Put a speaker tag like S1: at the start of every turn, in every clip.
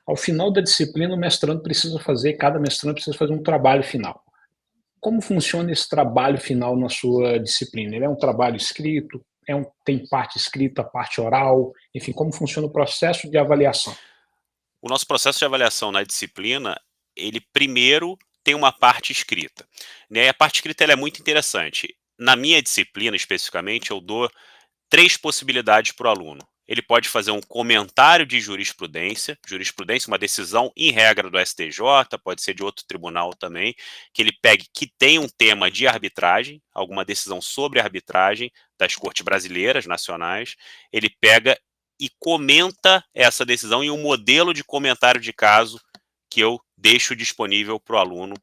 S1: Ao final da disciplina, cada mestrando precisa fazer um trabalho final. Como funciona esse trabalho final na sua disciplina? Ele é um trabalho escrito? Tem parte escrita, parte oral? Enfim, como funciona o processo de avaliação?
S2: O nosso processo de avaliação na disciplina, ele primeiro tem uma parte escrita, né, e a parte escrita ela é muito interessante. Na minha disciplina, especificamente, eu dou 3 possibilidades para o aluno. Ele pode fazer um comentário de jurisprudência, uma decisão em regra do STJ, pode ser de outro tribunal também, que ele pegue que tem um tema de arbitragem, alguma decisão sobre arbitragem das cortes brasileiras, nacionais, ele pega e comenta essa decisão em um modelo de comentário de caso que eu deixo disponível para o aluno,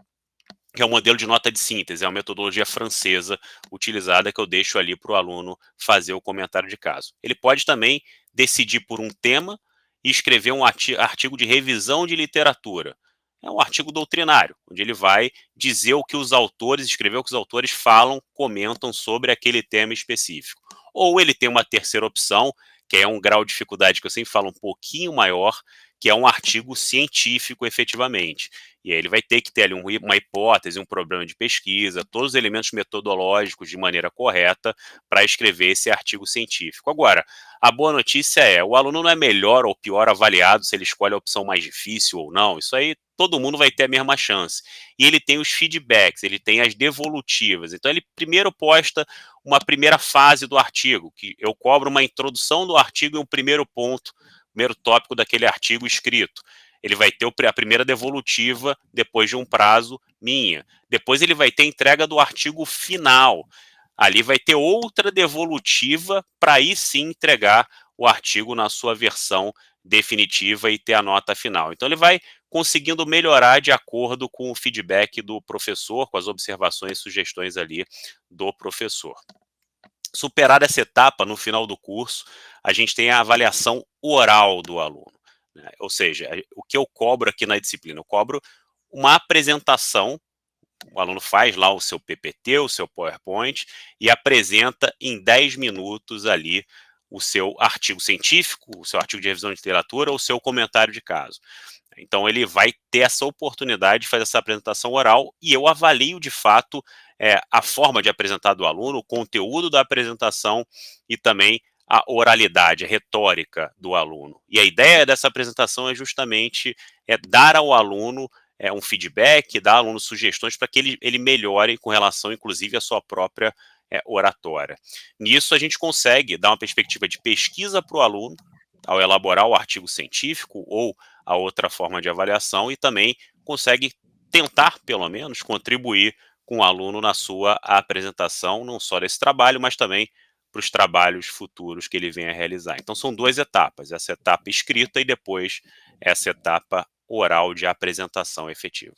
S2: que é o modelo de nota de síntese, é uma metodologia francesa utilizada que eu deixo ali para o aluno fazer o comentário de caso. Ele pode também decidir por um tema e escrever um artigo de revisão de literatura. É um artigo doutrinário, onde ele vai dizer o que os autores, escrever o que os autores falam, comentam sobre aquele tema específico. Ou ele tem uma terceira opção, que é um grau de dificuldade que eu sempre falo um pouquinho maior, que é um artigo científico efetivamente. E aí ele vai ter que ter ali uma hipótese, um problema de pesquisa, todos os elementos metodológicos de maneira correta para escrever esse artigo científico. Agora, a boa notícia é, o aluno não é melhor ou pior avaliado se ele escolhe a opção mais difícil ou não, isso aí todo mundo vai ter a mesma chance. E ele tem os feedbacks, ele tem as devolutivas, então ele primeiro posta uma primeira fase do artigo, que eu cobro uma introdução do artigo e um primeiro ponto, primeiro tópico daquele artigo escrito. Ele vai ter a primeira devolutiva depois de um prazo minha. Depois ele vai ter a entrega do artigo final. Ali vai ter outra devolutiva para aí sim entregar o artigo na sua versão definitiva e ter a nota final. Então ele vai conseguindo melhorar de acordo com o feedback do professor, com as observações e sugestões ali do professor. Superada essa etapa, no final do curso, a gente tem a avaliação oral do aluno, né? Ou seja, o que eu cobro aqui na disciplina? Eu cobro uma apresentação, o aluno faz lá o seu PPT, o seu PowerPoint, e apresenta em 10 minutos ali o seu artigo científico, o seu artigo de revisão de literatura, ou o seu comentário de caso. Então ele vai ter essa oportunidade de fazer essa apresentação oral e eu avalio de fato a forma de apresentar do aluno, o conteúdo da apresentação e também a oralidade, a retórica do aluno. E a ideia dessa apresentação é justamente dar ao aluno um feedback, dar ao aluno sugestões para que ele melhore com relação, inclusive, à sua própria oratória. Nisso a gente consegue dar uma perspectiva de pesquisa para o aluno, ao elaborar o artigo científico ou a outra forma de avaliação e também consegue tentar, pelo menos, contribuir com o aluno na sua apresentação, não só desse trabalho, mas também para os trabalhos futuros que ele venha a realizar. Então são 2 etapas, essa etapa escrita e depois essa etapa oral de apresentação efetiva.